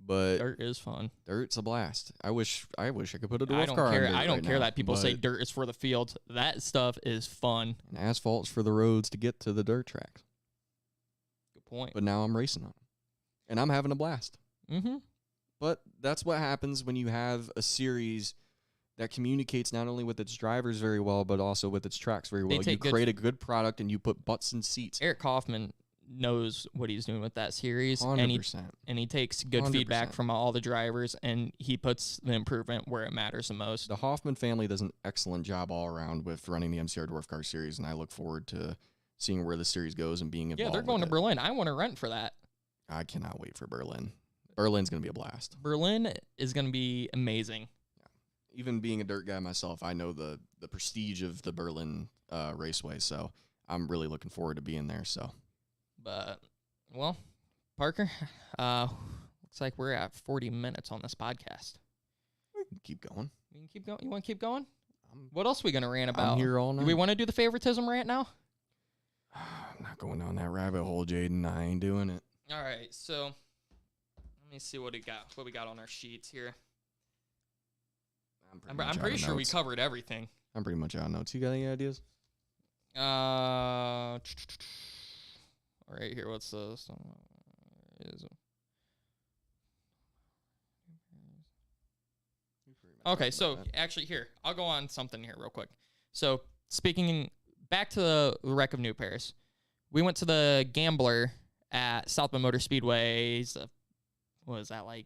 But dirt is fun. Dirt's a blast. I wish I could put a dwarf I don't car care. on dirt I don't right care now, that people say dirt is for the fields. That stuff is fun. And asphalt's for the roads to get to the dirt tracks. Good point. But now I'm racing on them, and I'm having a blast. Mm-hmm. But that's what happens when you have a series that communicates not only with its drivers very well, but also with its tracks very well. You create a good product, and you put butts in seats. Eric Kaufman knows what he's doing with that series, 100%. and he takes good 100%. feedback from all the drivers, and he puts the improvement where it matters the most. The Hoffman family does an excellent job all around with running the MCR Dwarf Car Series, and I look forward to seeing where the series goes and being involved. Yeah, they're going to Berlin. I want to rent for that. I cannot wait for Berlin. Berlin's going to be a blast. Berlin is going to be amazing. Yeah. Even being a dirt guy myself, I know the prestige of the Berlin Raceway, so I'm really looking forward to being there. So, but, well, Parker, looks like we're at 40 minutes on this podcast. We can keep going. We can keep going. You want to keep going? What else are we going to rant about? I'm here all night. Do we want to do the favoritism rant now? I'm not going down that rabbit hole, Jaden. I ain't doing it. All right, so let me see what we got on our sheets here. I'm pretty sure we covered everything. I'm pretty much out of notes. You got any ideas? All right, here. What's this? Okay, so actually here, I'll go on something here real quick. So speaking back to the wreck of New Paris, we went to the Gambler at South Bend Motor Speedway. What was that, like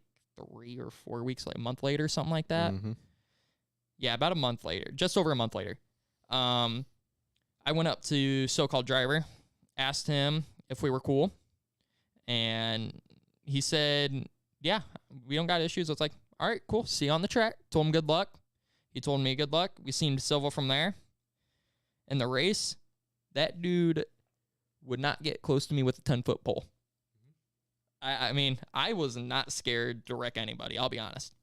3 or 4 weeks, like a month later, something like that? Mm-hmm. Yeah, about a month later, just over a month later. I went up to so-called driver, asked him if we were cool, and he said, yeah, we don't got issues. It's like, all right, cool. See you on the track. Told him good luck. He told me good luck. We seemed civil from there. In the race, that dude would not get close to me with a 10-foot pole. I mean, I was not scared to wreck anybody, I'll be honest.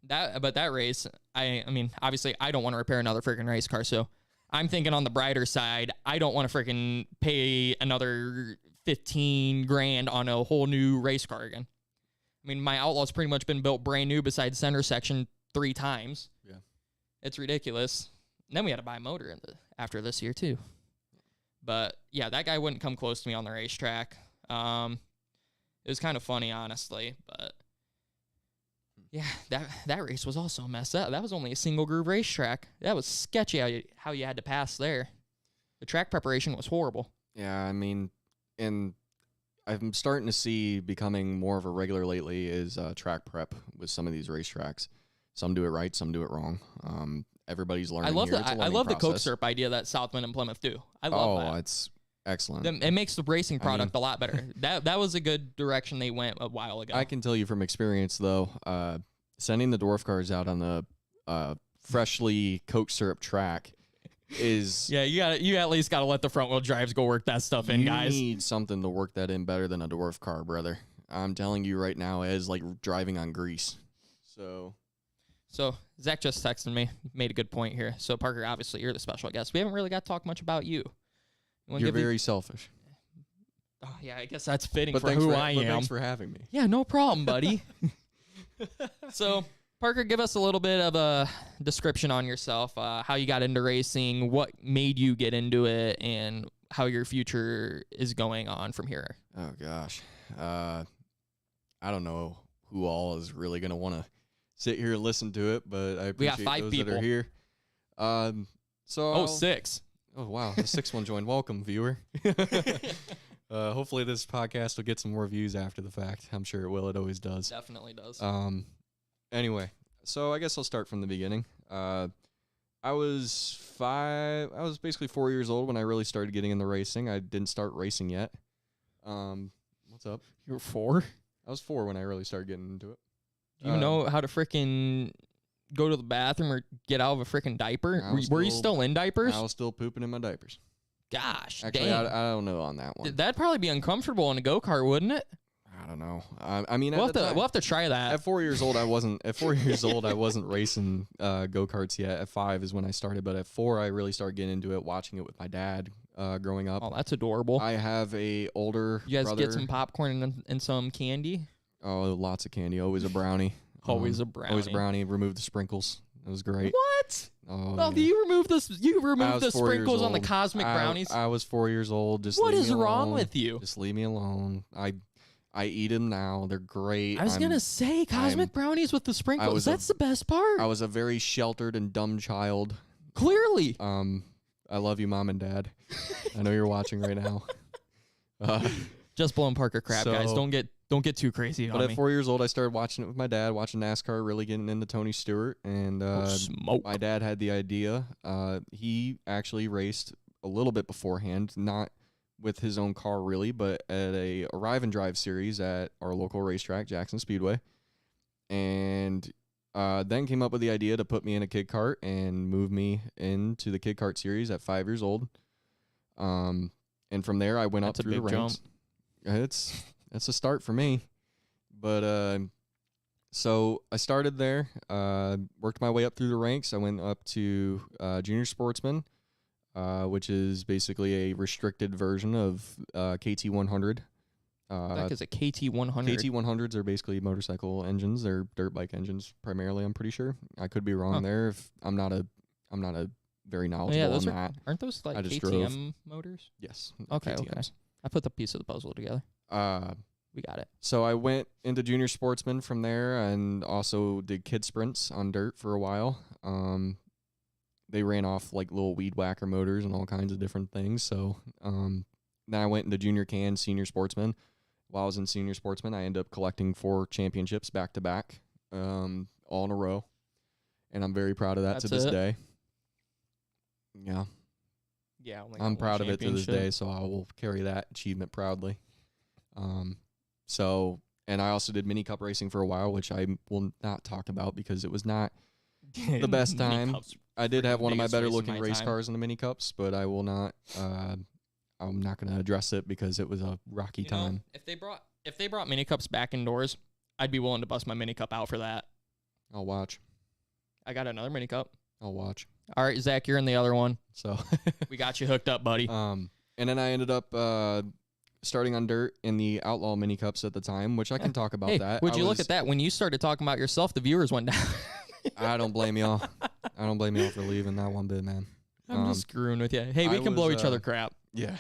But that race, I mean, obviously, I don't want to repair another freaking race car, so I'm thinking on the brighter side, I don't want to freaking pay another $15,000 on a whole new race car again. I mean, my Outlaw's pretty much been built brand new besides center section 3 times. Yeah. It's ridiculous. And then we had to buy a motor after this year, too. But, yeah, that guy wouldn't come close to me on the racetrack. It was kind of funny, honestly. But, yeah, that race was also messed up. That was only a single-groove racetrack. That was sketchy how you had to pass there. The track preparation was horrible. Yeah, I mean, and I'm starting to see becoming more of a regular lately is track prep with some of these racetracks. Some do it right, some do it wrong. Everybody's learning. I love the Coke syrup idea that South Bend and Plymouth do. I love that. Oh, it's excellent. It makes the racing product a lot better. That was a good direction they went a while ago. I can tell you from experience, though, sending the dwarf cars out on the freshly Coke syrup track is... Yeah, you at least got to let the front wheel drives go work that stuff in, guys. You need something to work that in better than a dwarf car, brother. I'm telling you right now, it is like driving on grease. So Zach just texted me, made a good point here. So Parker, obviously you're the special guest. We haven't really got to talk much about you. You're very selfish. Oh yeah, I guess that's fitting for who I am. Thanks for having me. Yeah, no problem, buddy. So Parker, give us a little bit of a description on yourself, how you got into racing, what made you get into it, and how your future is going on from here. Oh gosh, I don't know who all is really gonna want to sit here and listen to it, but I appreciate we got 5 those people that are here. So 6. Oh wow, the 6th one joined. Welcome, viewer. Hopefully this podcast will get some more views after the fact. I'm sure it will. It always does. Definitely does. Anyway, so I guess I'll start from the beginning. I was basically 4 years old when I really started getting into racing. I didn't start racing yet. What's up? You were 4? I was 4 when I really started getting into it. Do you know how to freaking go to the bathroom or get out of a freaking diaper? Were you still in diapers? I was still pooping in my diapers. Gosh, actually, dang. I don't know on that one. That'd probably be uncomfortable in a go-kart, wouldn't it? I don't know. I mean, we'll have to try that. At 4 years old, I wasn't. At 4 years old, I wasn't racing go-karts yet. At 5 is when I started, but at 4, I really started getting into it, watching it with my dad growing up. Oh, that's adorable. I have a older. You guys brother. Get some popcorn and some candy. Oh, lots of candy. Always a brownie. Always a brownie. Always a brownie. Remove the sprinkles. It was great. What? Oh, well, yeah. do you remove this? You remove the sprinkles on the cosmic brownies? I was 4 years old. What is wrong with you? Just leave me alone. I eat them now. They're great. I was gonna say cosmic brownies with the sprinkles. That's the best part. I was a very sheltered and dumb child. Clearly. I love you, Mom and Dad. I know you're watching right now. Just blowing Parker crap, guys. Don't get too crazy on me. But at 4 years old, I started watching it with my dad, watching NASCAR, really getting into Tony Stewart. And my dad had the idea. He actually raced a little bit beforehand, not with his own car really, but at a arrive and drive series at our local racetrack, Jackson Speedway. And then came up with the idea to put me in a kid kart and move me into the kid kart series at 5 years old. And from there I went up through the ranks. It's a start for me. But so I started there, worked my way up through the ranks. I went up to junior sportsman, which is basically a restricted version of KT100. That is a KT100. KT100s are basically motorcycle engines. They're dirt bike engines primarily, I'm pretty sure. I could be wrong there. If I'm not a very knowledgeable on that. Aren't those like KTM drove. Motors? Yes. Okay, KTMs. okay. I put the piece of the puzzle together. We got it. So I went into junior sportsman from there and also did kid sprints on dirt for a while. They ran off like little weed whacker motors and all kinds of different things. So then I went into junior senior sportsman. While I was in senior sportsman, I ended up collecting 4 championships back to back, all in a row. And I'm very proud of that to this day. Yeah. Yeah. I'm proud of it to this day, so I will carry that achievement proudly. And I also did mini cup racing for a while, which I will not talk about because it was not the best time. I did have one of my better looking race cars in the mini cups, but I will not, I'm not going to address it because it was a rocky time. If they brought mini cups back indoors, I'd be willing to bust my mini cup out for that. I'll watch. I got another mini cup. I'll watch. All right, Zach, you're in the other one. So we got you hooked up, buddy. And then I ended up starting on dirt in the Outlaw mini cups at the time, which I can talk about that. Would you look at that? When you started talking about yourself, the viewers went down. I don't blame y'all. I don't blame y'all for leaving that one bit, man. I'm just screwing with you. Hey, we can blow each other crap. Yeah.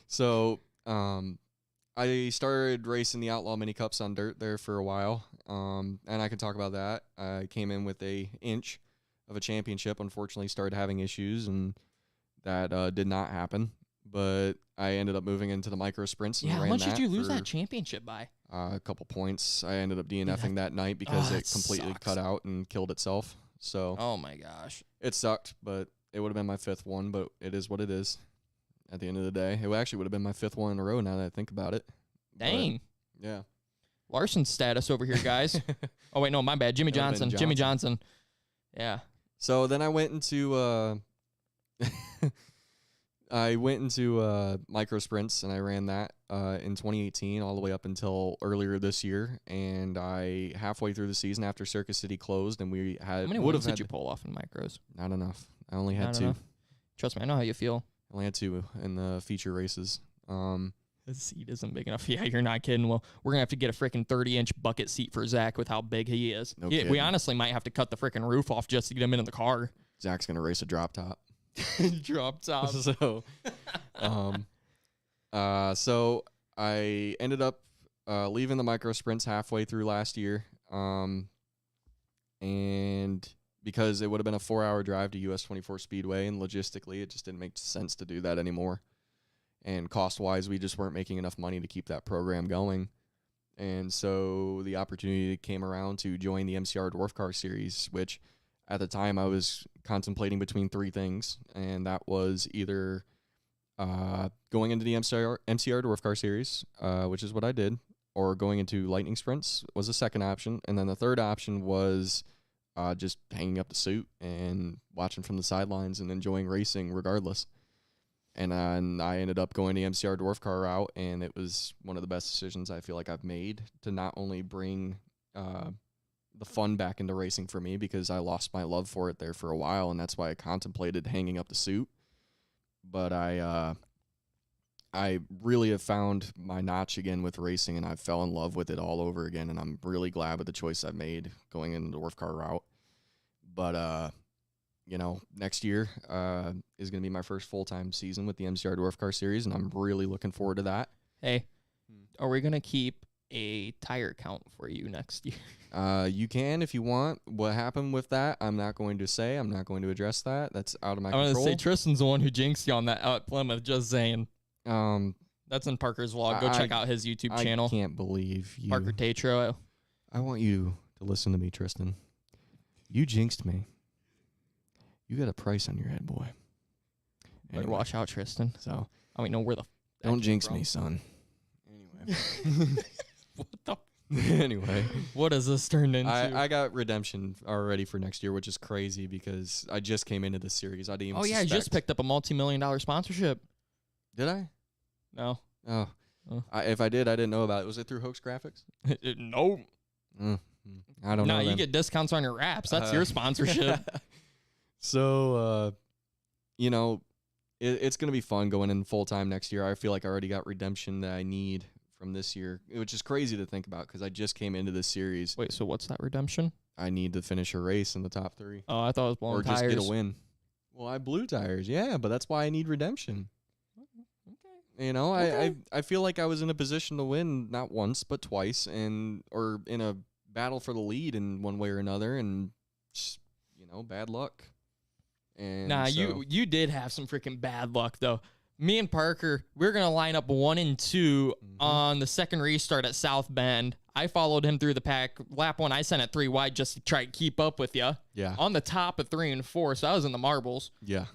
So I started racing the Outlaw mini cups on dirt there for a while. And I can talk about that. I came in with a inch of a championship. Unfortunately, started having issues, and that did not happen. But I ended up moving into the micro sprints. And how much did you lose that championship by? A couple points. I ended up DNFing that night because it completely cut out and killed itself. So oh my gosh, it sucked, but it would have been my 5th one. But it is what it is. At the end of the day, it actually would have been my 5th one in a row. Now that I think about it. Dang. But, yeah. Larson status over here, guys. Oh wait, no, my bad. Jimmy Johnson. Jimmy Johnson. Yeah. So then I went into micro sprints, and I ran that in 2018 all the way up until earlier this year. And I halfway through the season after Circus City closed, and we had how many wins did you pull off in micros? Not enough. I only had 2. Trust me, I know how you feel. I only had 2 in the feature races. The seat isn't big enough. Yeah, you're not kidding. Well, we're going to have to get a freaking 30-inch bucket seat for Zach with how big he is. No we honestly might have to cut the freaking roof off just to get him in the car. Zach's going to race a drop top. Drop top. So I ended up leaving the micro sprints halfway through last year. And because it would have been a 4-hour drive to US 24 Speedway, and logistically it just didn't make sense to do that anymore. And cost-wise, we just weren't making enough money to keep that program going. And so the opportunity came around to join the MCR Dwarf Car Series, which at the time I was contemplating between 3 things. And that was either going into the MCR Dwarf Car Series, which is what I did, or going into Lightning Sprints was the second option. And then the third option was just hanging up the suit and watching from the sidelines and enjoying racing regardless. And I ended up going the MCR Dwarf Car route, and it was one of the best decisions I feel like I've made to not only bring the fun back into racing for me, because I lost my love for it there for a while, and that's why I contemplated hanging up the suit. But I really have found my notch again with racing, and I fell in love with it all over again, and I'm really glad with the choice I've made going in the Dwarf Car route. But next year is going to be my first full-time season with the MCR Dwarf Car Series, and I'm really looking forward to that. Hey, are we going to keep a tire count for you next year? You can if you want. What happened with that, I'm not going to say. I'm not going to address that. That's out of my control. I'm going to say Tristan's the one who jinxed you on that out at Plymouth, just saying. That's in Parker's vlog. Go check out his YouTube channel. I can't believe you. Parker Tatro. I want you to listen to me, Tristan. You jinxed me. You got a price on your head, boy. Better watch out, Tristan. So I don't know where the. Don't jinx me, son. Anyway. What the? Anyway. What has this turned into? I got redemption already for next year, which is crazy because I just came into this series. I didn't even I just picked up a multi-million-dollar sponsorship. Did I? No. Oh. If I did, I didn't know about it. Was it through Hoax Graphics? No. I don't know. No, you get discounts on your wraps. That's your sponsorship. So, it's going to be fun going in full-time next year. I feel like I already got redemption that I need from this year, which is crazy to think about because I just came into this series. Wait, so what's that redemption? I need to finish a race in the top 3. Oh, I thought it was blowing tires. Or just get a win. Well, I blew tires, yeah, but that's why I need redemption. Okay. I feel like I was in a position to win not once but twice, or in a battle for the lead in one way or another, and just, bad luck. And you did have some freaking bad luck though. Me and Parker, we're gonna line up 1 and 2 on the second restart at South Bend. I followed him through the pack. Lap 1, I sent it 3 wide just to try to keep up with you. Yeah. On the top of 3 and 4, so I was in the marbles. Yeah.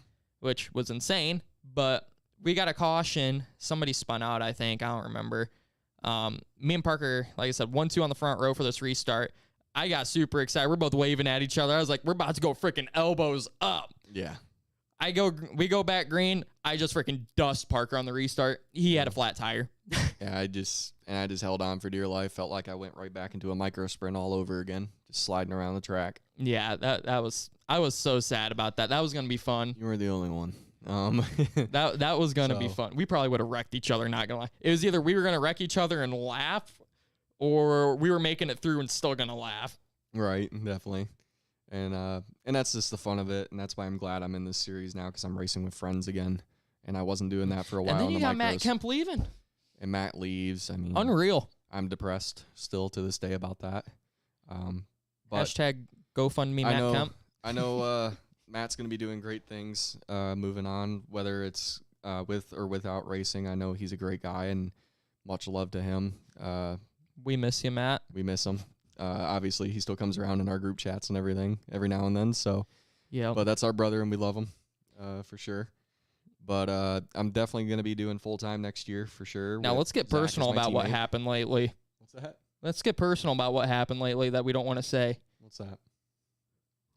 Which was insane, but we got a caution. Somebody spun out, I think. I don't remember. Me and Parker, like I said, 1-2 on the front row for this restart. I got super excited. We're both waving at each other. I was like, we're about to go freaking elbows up. Yeah. We go back green. I just freaking dust Parker on the restart. He had a flat tire. Yeah, I just held on for dear life. Felt like I went right back into a micro sprint all over again, just sliding around the track. Yeah, I was so sad about that. That was gonna be fun. You were the only one. That was gonna be fun. We probably would have wrecked each other. Not gonna lie. It was either we were gonna wreck each other and laugh, or we were making it through and still gonna laugh. Right, definitely. And that's just the fun of it, and that's why I'm glad I'm in this series now because I'm racing with friends again, and I wasn't doing that for a while. And then you got micros. Matt Kemp leaving. And Matt leaves. I mean, unreal. I'm depressed still to this day about that. But Hashtag GoFundMe Matt Kemp. I know Matt's going to be doing great things moving on, whether it's with or without racing. I know he's a great guy, and much love to him. We miss you, Matt. We miss him. Obviously, he still comes around in our group chats and everything every now and then. So, yeah. But that's our brother, and we love him for sure. But I'm definitely going to be doing full-time next year for sure. Now, let's get personal about what happened lately. What's that? Let's get personal about what happened lately that we don't want to say. What's that?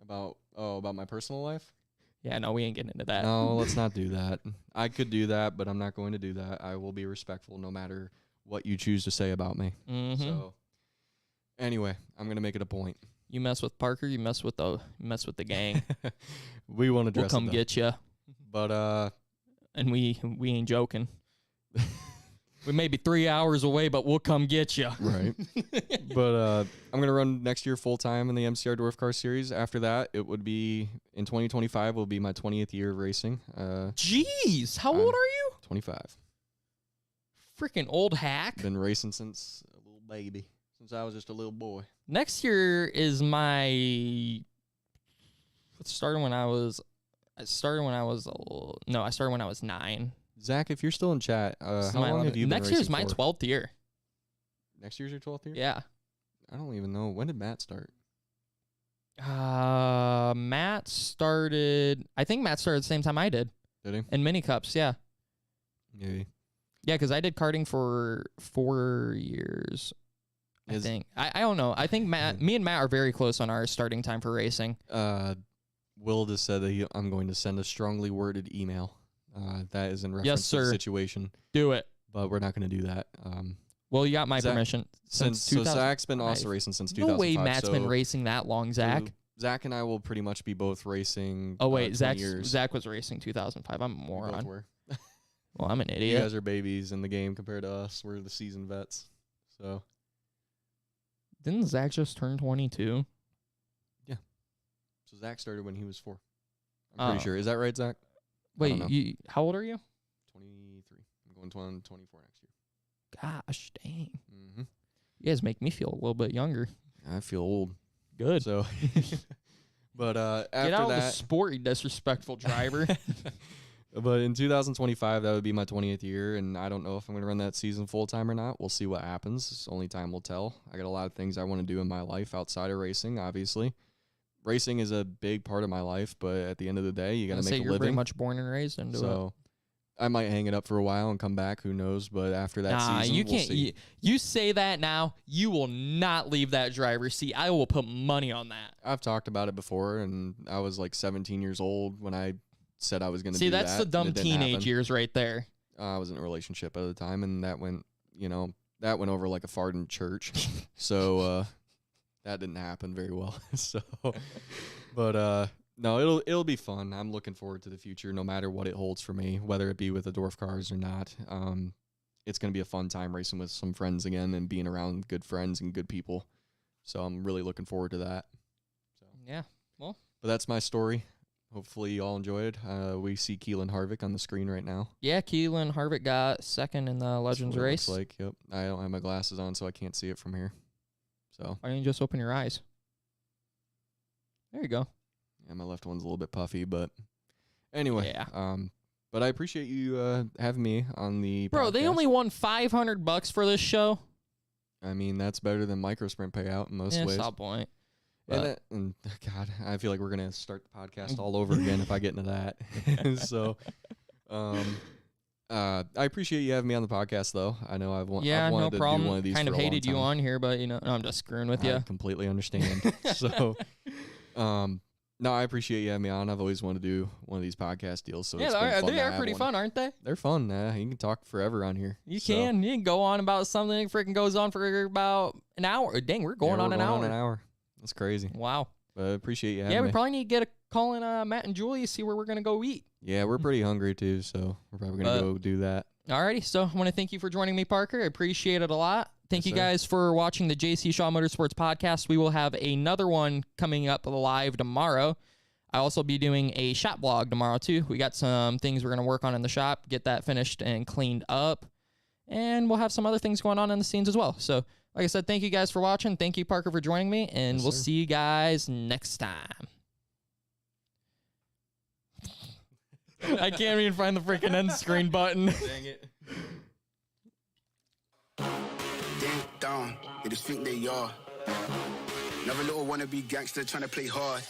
About my personal life? Yeah, no, we ain't getting into that. No, let's not do that. I could do that, but I'm not going to do that. I will be respectful no matter what you choose to say about me. Mm-hmm. So, anyway, I'm going to make it a point. You mess with Parker, you mess with the gang. We want to dress We'll come get you. But and we ain't joking. We may be 3 hours away, but we'll come get you. Right. But I'm going to run next year full-time in the MCR Dwarf Car Series. After that, it would be, in 2025, will be my 20th year of racing. Jeez, how old are you? 25. Freaking old hack. Been racing since a little baby, since I was just a little boy. Next year is my... I started when I was 9. Zach, if you're still in chat, how long have you been Next racing year's my for? 12th year. Next year's your 12th year? Yeah. I don't even know. When did Matt start? Matt started... I think Matt started the same time I did. Did he? In mini cups, yeah. Maybe. Yeah, because I did karting for 4 years. I think. I don't know. I think me and Matt are very close on our starting time for racing. Will just said that I'm going to send a strongly worded email. That is in reference to the situation. Do it. But we're not going to do that. Well, you got my permission. So Zach's been also racing since 2005. No way Matt's been racing that long, Zach. So Zach and I will pretty much be both racing. Oh, wait. 20 years. Zach was racing 2005. I'm a moron. Well, I'm an idiot. You guys are babies in the game compared to us. We're the seasoned vets. So. Didn't Zach just turn 22? Yeah. So Zach started when he was 4. I'm pretty sure. Is that right, Zach? Wait, how old are you? 23. I'm going 24 next year. Gosh, dang. Mm-hmm. You guys make me feel a little bit younger. I feel old. Good. So, but after get out that, of the sport, you disrespectful driver. But in 2025, that would be my 20th year, and I don't know if I'm going to run that season full-time or not. We'll see what happens. Only time will tell. I got a lot of things I want to do in my life outside of racing, obviously. racing is a big part of my life, but at the end of the day, you got to make a living. You're pretty much born and raised into it. So I might hang it up for a while and come back. Who knows? But after that season, you we'll can't. see. You say that now, you will not leave that driver's seat. I will put money on that. I've talked about it before, and I was like 17 years old when I said I was going to See, do that. that's the dumb teenage years right there. I was in a relationship at the time, and that went over like a fart in church. So that didn't happen very well. So, but no, it'll be fun. I'm looking forward to the future, no matter what it holds for me, whether it be with the dwarf cars or not. It's going to be a fun time racing with some friends again and being around good friends and good people. So I'm really looking forward to that. So yeah, well, but that's my story. Hopefully you all enjoyed. We see Keelan Harvick on the screen right now. Yeah, Keelan Harvick got second in the Legends race. Looks like, yep. I don't have my glasses on, so I can't see it from here. So why don't you just open your eyes? There you go. Yeah, my left one's a little bit puffy, but anyway. Yeah. But I appreciate you having me on the Bro, podcast. they only won $500 for this show. I mean, that's better than microsprint payout in most ways. Stop point. And God, I feel like we're gonna start the podcast all over again if I get into that. So, I appreciate you having me on the podcast, though. I know I've wanted no problem. to do one of these. Kind of for a hated long you time. on here, but no, I'm just screwing with you. I completely understand. So, no, I appreciate you having me on. I've always wanted to do one of these podcast deals. So it's been fun they are pretty fun, aren't they? They're fun. You can talk forever on here. You can go on about something. Freaking goes on for about an hour. Dang, we're going on an hour. That's crazy. Wow. But I appreciate you having me. Yeah, we probably need to get a call in Matt and Julie, see where we're going to go eat. Yeah, we're pretty hungry too, so we're probably going to go do that. Alrighty, so I want to thank you for joining me, Parker. I appreciate it a lot. Thank you guys for watching the JC Shaw Motorsports podcast. We will have another one coming up live tomorrow. I'll also be doing a shop vlog tomorrow too. We got some things we're going to work on in the shop, get that finished and cleaned up. And we'll have some other things going on in the scenes as well. So, like I said, thank you guys for watching. Thank you, Parker, for joining me. And we'll see you guys next time. I can't even find the freaking end screen button. Dang it. Ding dong, they just think they are. Another little wannabe gangster trying to play hard.